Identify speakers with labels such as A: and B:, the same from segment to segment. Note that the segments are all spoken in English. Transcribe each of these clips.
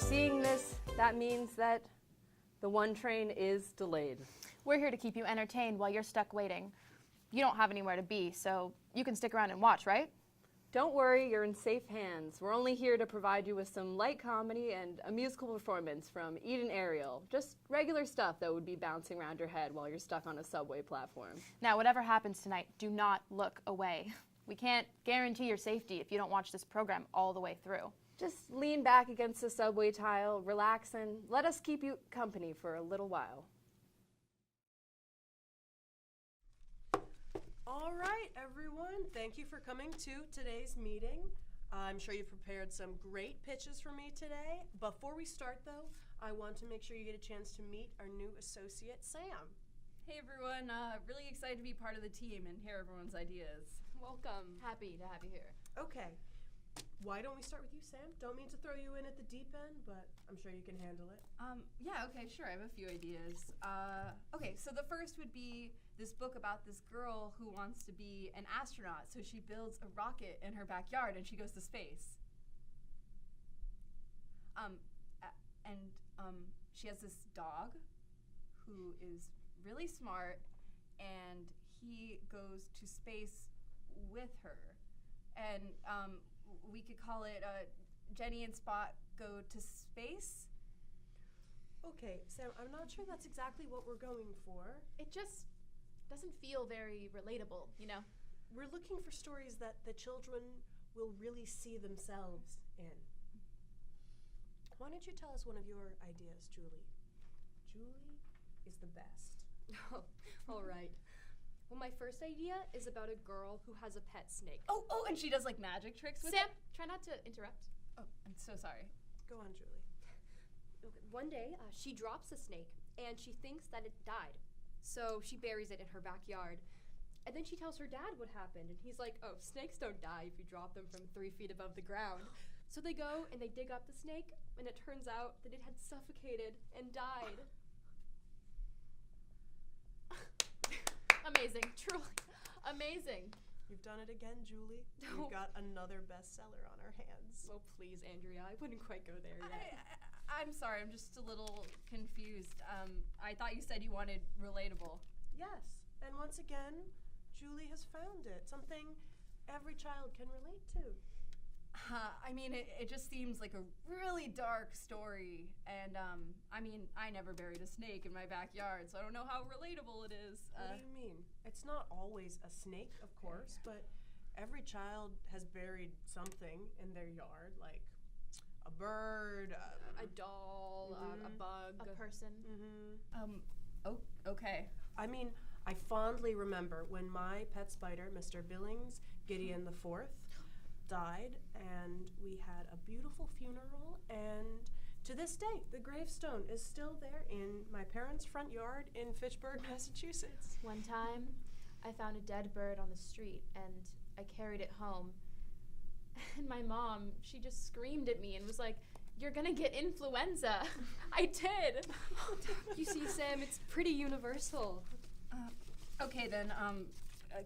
A: seeing this, that means that the one train is delayed.
B: We're here to keep you entertained while you're stuck waiting. You don't have anywhere to be, so you can stick around and watch, right?
A: Don't worry, you're in safe hands. We're only here to provide you with some light comedy and a musical performance from Eden Ariel. Just regular stuff that would be bouncing around your head while you're stuck on a subway platform.
B: Now, whatever happens tonight, do not look away. We can't guarantee your safety if you don't watch this program all the way through.
A: Just lean back against the subway tile, relax, and let us keep you company for a little while.
C: All right, everyone. Thank you for coming to today's meeting. I'm sure you've prepared some great pitches for me today. Before we start, though, I want to make sure you get a chance to meet our new associate, Sam.
D: Hey everyone, really excited to be part of the team and hear everyone's ideas.
E: Welcome. Happy to have you here.
C: Okay. Why don't we start with you, Sam? Don't mean to throw you in at the deep end, but I'm sure you can handle it.
D: Yeah, okay, sure, I have a few ideas. Okay, so the first would be this book about this girl who wants to be an astronaut, so she builds a rocket in her backyard and she goes to space. She has this dog who is really smart, and he goes to space with her. And we could call it Jenny and Spot Go to Space.
C: Okay, Sam, I'm not sure that's exactly what we're going for.
E: It just doesn't feel very relatable, you know?
C: We're looking for stories that the children will really see themselves in. Why don't you tell us one of your ideas, Julie? Julie is the best.
E: Oh, all right. Well, my first idea is about a girl who has a pet snake.
D: Oh, and she does like magic tricks with
E: Sam,
D: it?
E: try not to interrupt.
D: Oh, I'm so sorry.
C: Go on, Julie.
E: One day, she drops a snake, and she thinks that it died. So she buries it in her backyard. And then she tells her dad what happened, and he's like, oh, snakes don't die if you drop them from 3 feet above the ground. So they go, and they dig up the snake, and it turns out that it had suffocated and died.
B: Amazing, truly amazing.
C: You've done it again, Julie. We've got another bestseller on our hands.
E: Oh, please, Andrea, I wouldn't quite go there yet.
D: I'm sorry, I'm just a little confused. I thought you said you wanted relatable.
C: Yes, and once again, Julie has found it. Something every child can relate to.
D: I mean, it just seems like a really dark story, and I mean, I never buried a snake in my backyard, so I don't know how relatable it is.
C: What do you mean? It's not always a snake, of course, but every child has buried something in their yard, like a bird,
E: a doll, a bug,
B: A person.
D: Oh, okay.
C: I mean, I fondly remember when my pet spider, Mr. Billings Gideon IV, died, and we had a beautiful funeral, and to this day, the gravestone is still there in my parents' front yard in Fitchburg, Massachusetts.
B: One time, I found a dead bird on the street, and I carried it home. And my mom, she just screamed at me and was like, "You're gonna get influenza." I did.
E: You see, Sam, it's pretty universal.
D: Okay then,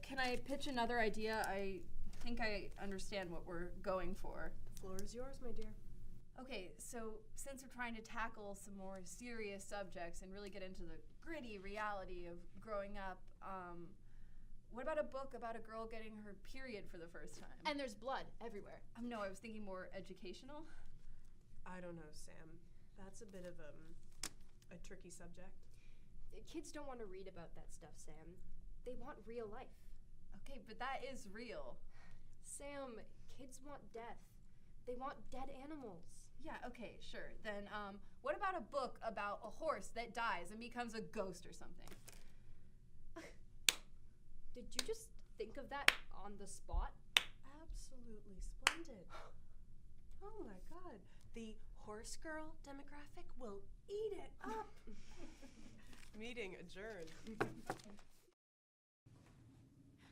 D: can I pitch another idea? I think I understand what we're going for.
C: The floor is yours, my dear.
D: Okay, so since we're trying to tackle some more serious subjects and really get into the gritty reality of growing up, what about a book about a girl getting her period for the first time?
B: And there's blood everywhere.
D: No, I was thinking more educational.
C: I don't know, Sam. That's a bit of a tricky subject.
E: Kids don't want to read about that stuff, Sam. They want real life.
D: Okay, but that is real.
E: Sam, kids want death. They want dead animals.
D: Yeah, okay, sure. Then, what about a book about a horse that dies and becomes a ghost or something?
E: Did you just think of that on the spot?
C: Absolutely splendid. Oh my God. The horse girl demographic will eat it up. Meeting adjourned.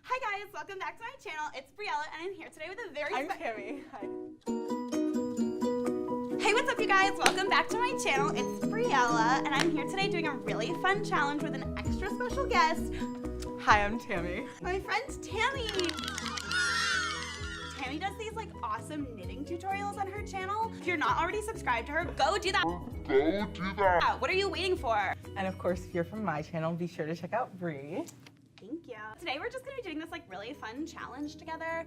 F: Hi guys, welcome back to my channel. It's Briella, and I'm here today with a very
A: I'm Carrie. Hi.
F: Hey, what's up you guys? Welcome back to my channel. It's Briella, and I'm here today doing a really fun challenge with an extra special guest.
A: Hi, I'm Tammy.
F: My friend Tammy. Tammy does these like awesome knitting tutorials on her channel. If you're not already subscribed to her, go do that. Go do that. What are you waiting for?
G: And of course, if you're from my channel, be sure to check out Bree.
F: Thank you. Today we're just gonna be doing this like really fun challenge together.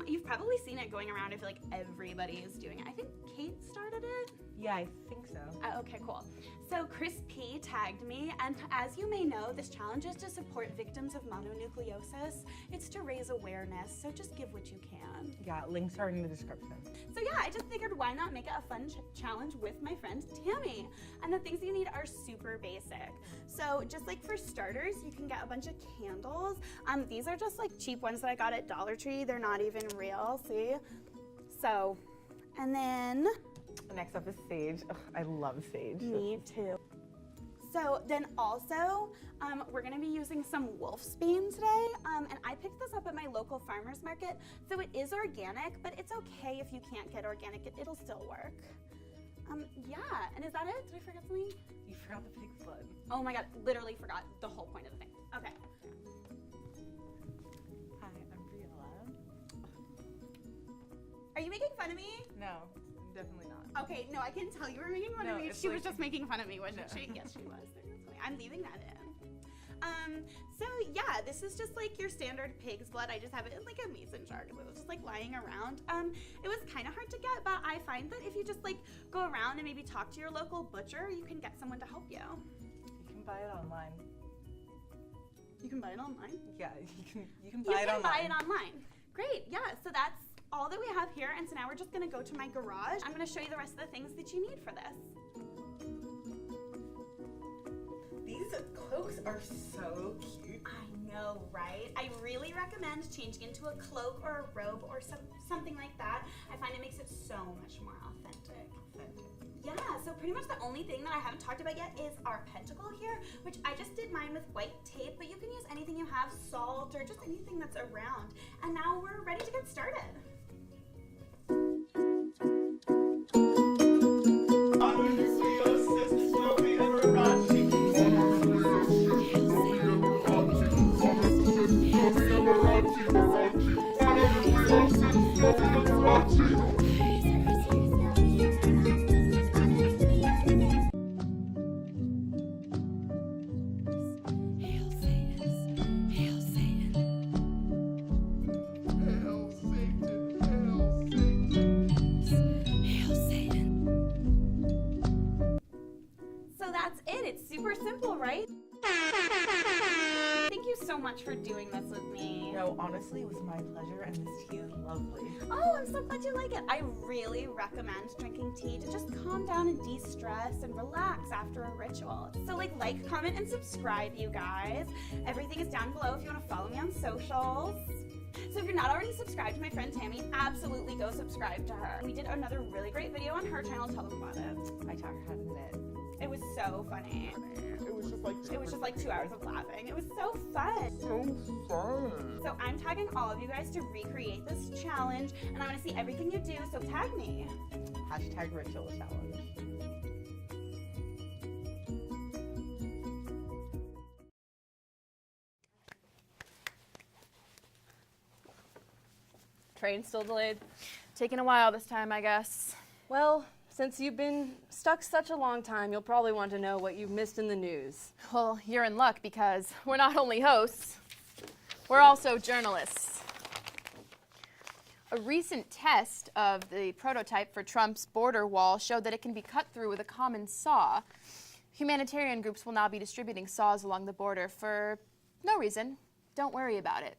F: You've probably seen it going around. I feel like everybody is doing it. I think Kate started it.
G: Yeah, I think so.
F: Okay, cool. So Chris P tagged me, and as you may know, this challenge is to support victims of mononucleosis. It's to raise awareness, so just give what you can.
G: Yeah, links are in the description.
F: So yeah, I just figured why not make it a fun challenge with my friend Tammy. And the things you need are super basic. So just like for starters, you can get a bunch of candles. These are just like cheap ones that I got at Dollar Tree. They're not even real, see? So, and then...
G: Next up is sage. Ugh, I love sage.
F: Me too. So then also, we're gonna be using some wolfsbane today, and I picked this up at my local farmer's market. So it is organic, but it's okay if you can't get organic, it'll still work. Yeah, and is that it? Did I forget something?
G: You forgot the pig's blood.
F: Oh my God, literally forgot the whole point of the thing. Okay.
G: Hi, I'm Briella.
F: Are you making fun of me?
G: No, definitely not.
F: Okay, no, I can tell you were making fun
G: No,
F: of me.
G: it's
F: She was
G: like-
F: just making fun of me, wasn't
G: No.
F: she? Yes, she was. I'm leaving that in. So yeah, this is just like your standard pig's blood. I just have it in like a mason jar because it was just like lying around. It was kind of hard to get, but I find that if you just like go around and maybe talk to your local butcher, you can get someone to help you.
G: You can buy it online.
F: You can buy it online?
G: Yeah, you can buy it online.
F: Buy it online. Great, yeah, so that's all that we have here, and so now we're just gonna go to my garage. I'm gonna show you the rest of the things that you need for this.
G: These cloaks are so cute.
F: I know, right? I really recommend changing into a cloak or a robe or something like that. I find it makes it so much more authentic. Yeah, so pretty much the only thing that I haven't talked about yet is our pentacle here, which I just did mine with white tape, but you can use anything you have, salt, or just anything that's around. And now we're ready to get started. So that's it. It's super simple, right? Thank you so much for doing this with me.
G: No, honestly, it was my pleasure, and this tea is lovely.
F: Oh, I'm so glad you like it. I really recommend drinking tea to just calm down and de-stress and relax after a ritual. So like, comment, and subscribe, you guys. Everything is down below if you want to follow me on socials. So if you're not already subscribed to my friend Tammy, absolutely go subscribe to her. We did another really great video on her channel. Tell them about it.
G: I taught her how to knit.
F: It was so funny.
G: It was just like
F: 2 hours of laughing. It was so fun. So I'm tagging all of you guys to recreate this challenge, and I want to see everything you do, so tag me.
G: Hashtag ritual challenge.
A: Train still delayed?
B: Taking a while this time, I guess.
A: Well, since you've been stuck such a long time, you'll probably want to know what you've missed in the news.
B: Well, you're in luck because we're not only hosts, we're also journalists. A recent test of the prototype for Trump's border wall showed that it can be cut through with a common saw. Humanitarian groups will now be distributing saws along the border for no reason. Don't worry about it.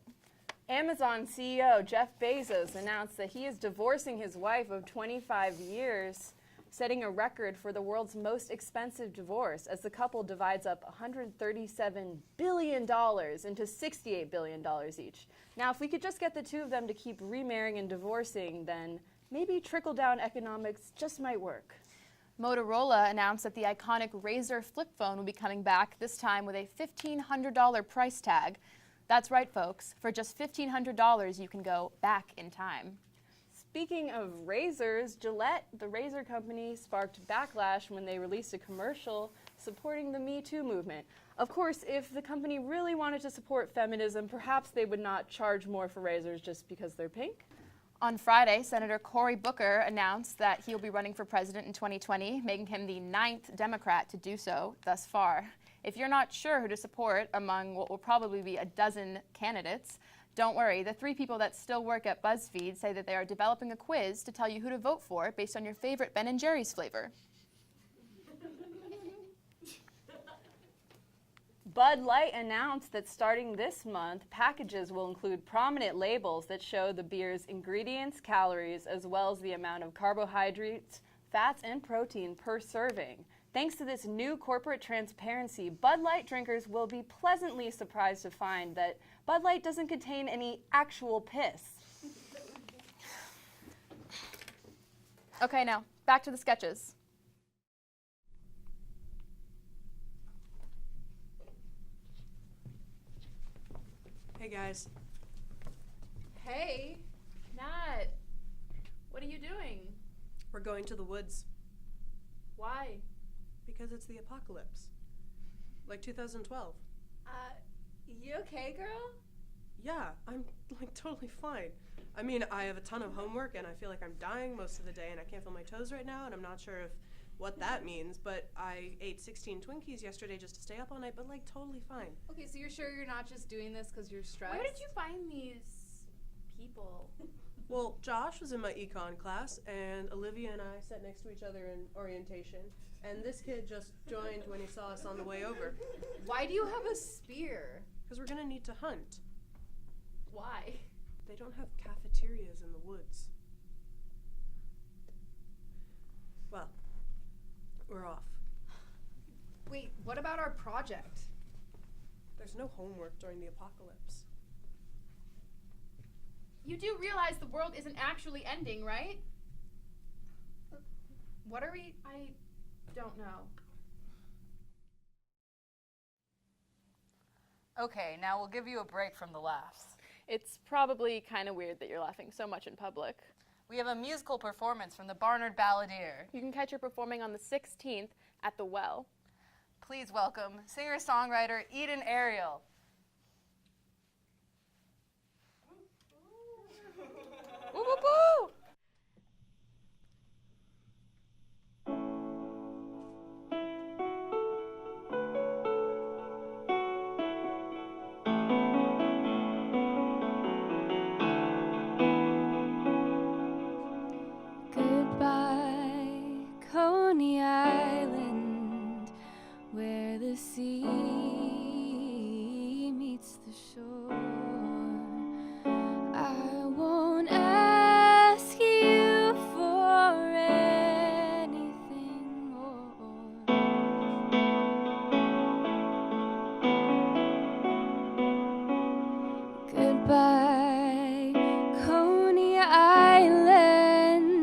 A: Amazon CEO Jeff Bezos announced that he is divorcing his wife of 25 years, setting a record for the world's most expensive divorce as the couple divides up $137 billion into $68 billion each. Now, if we could just get the two of them to keep remarrying and divorcing, then maybe trickle-down economics just might work.
B: Motorola announced that the iconic Razr flip phone will be coming back, this time with a $1,500 price tag. That's right, folks. For just $1,500, you can go back in time.
A: Speaking of razors, Gillette, the razor company, sparked backlash when they released a commercial supporting the Me Too movement. Of course, if the company really wanted to support feminism, perhaps they would not charge more for razors just because they're pink.
H: On Friday, Senator Cory Booker announced that he will be running for president in 2020, making him the 9th Democrat to do so thus far. If you're not sure who to support among what will probably be a dozen candidates, don't worry. The 3 people that still work at BuzzFeed say that they are developing a quiz to tell you who to vote for based on your favorite Ben & Jerry's flavor.
A: Bud Light announced that starting this month, packages will include prominent labels that show the beer's ingredients, calories, as well as the amount of carbohydrates, fats, and protein per serving. Thanks to this new corporate transparency, Bud Light drinkers will be pleasantly surprised to find that Bud Light doesn't contain any actual piss.
H: Okay, now, back to the sketches.
C: Hey guys,
B: Hey, Nat. What are you doing?
C: we're going to the woods
B: Why?
C: because it's the apocalypse. Like 2012.
B: You okay, girl?
C: Yeah, I'm like totally fine. I mean, I have a ton of homework and I feel like I'm dying most of the day and I can't feel my toes right now and I'm not sure if what that means, but I ate 16 Twinkies yesterday just to stay up all night, but like totally fine.
B: Okay, so you're sure you're not just doing this because you're stressed?
E: Where did you find these people?
C: Well, Josh was in my econ class and Olivia and I sat next to each other in orientation and this kid just joined when he saw us on the way over
B: Why do you have a spear?
C: because we're gonna need to hunt.
B: Why?
C: They don't have cafeterias in the woods. Well, we're off.
B: Wait, what about our project?
C: There's no homework during the apocalypse.
B: You do realize the world isn't actually ending, right? What are we? I don't know.
I: Okay, now we'll give you a break from the laughs.
A: It's probably kind of weird that you're laughing so much in public.
I: We have a musical performance from the Barnard Balladeer.
A: You can catch her performing on the 16th at the Well.
I: Please welcome singer-songwriter Eden Ariel.
A: Woo woo woo!
J: Goodbye, Coney Island, where the sea meets the shore. I won't ask you for anything more. Goodbye, Coney Island.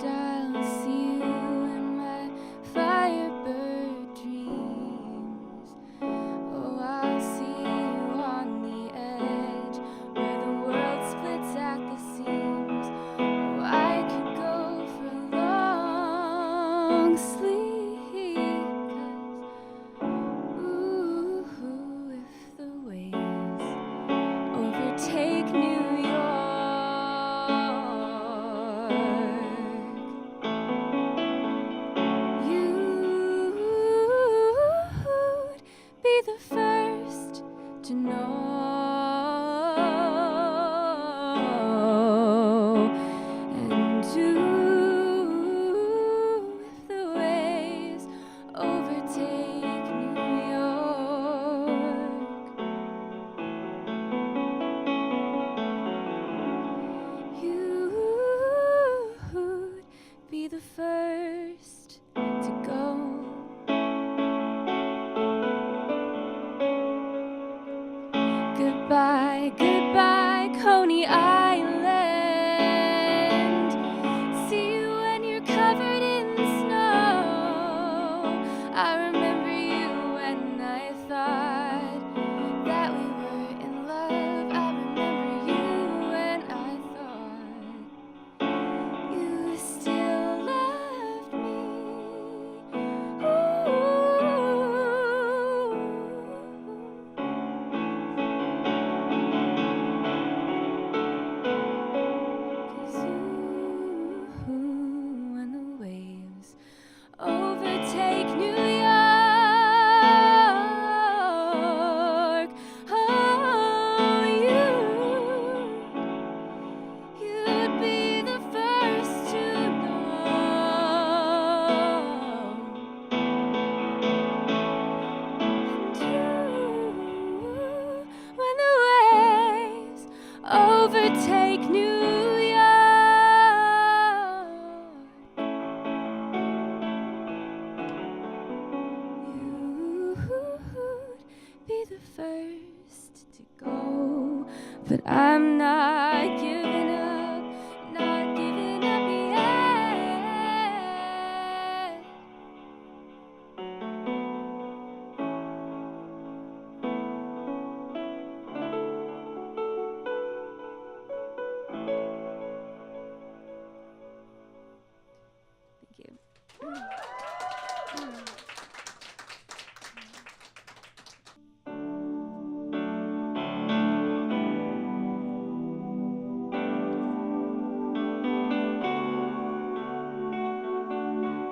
J: I'll see you in my firebird dreams. Oh, I'll see you on the edge where the world splits at the seams. Oh, I could go for a long sleep, 'cause ooh, if the waves overtake New York, you'd be the first to know. And if the waves overtake New York, you'd be the first to go. Goodbye, goodbye, Coney Island. See you when you're covered in snow. I remember you when I thought that we were in love. I remember you when I thought you still loved me. Ooh. overtake New York. You'd be the first to go, but I'm not giving up, not giving up yet. Thank you.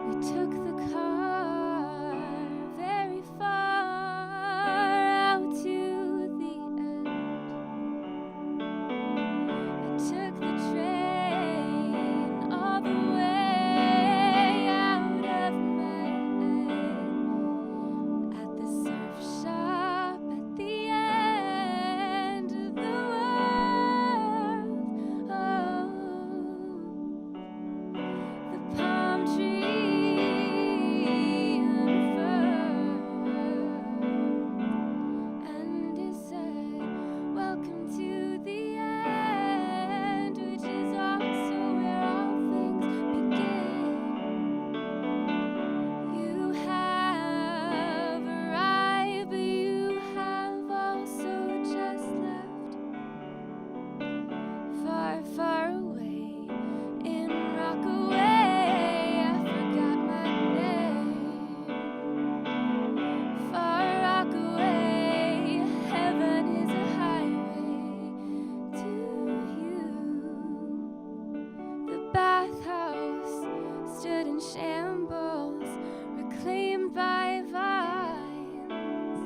J: We took the car very far out to the end. I took the train all the way out of my head. At the surf shop at the end of the world. Oh. The palm tree unfurled, and it said, "Welcome to the end," which is also where all things begin. You have arrived, but you have also just left. Far, far away in Rockaway, I forgot my name. Far Rockaway, heaven is a highway to you. The bathhouse stood in shambles, reclaimed by vines,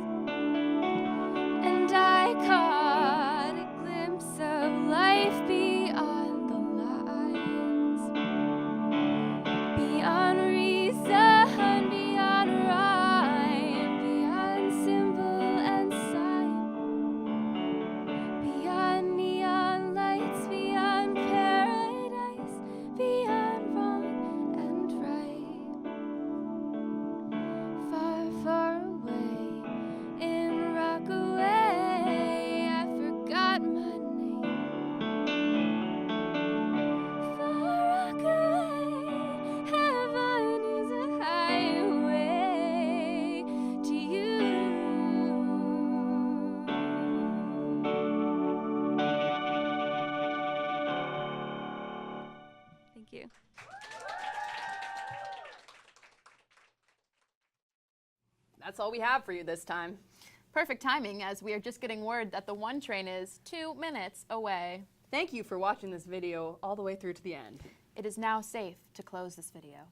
J: and I caught a glimpse of life beyond the lines, beyond reason, beyond rhyme, beyond symbol and sign, beyond neon lights, beyond paradise, beyond wrong and right. Far, far away in Rockaway, I forgot my name. Far Rockaway, heaven is a highway to you. Thank you.
A: That's all we have for you this time.
H: Perfect timing, as we are just getting word that the one train is 2 minutes away.
A: Thank you for watching this video all the way through to the end.
H: It is now safe to close this video.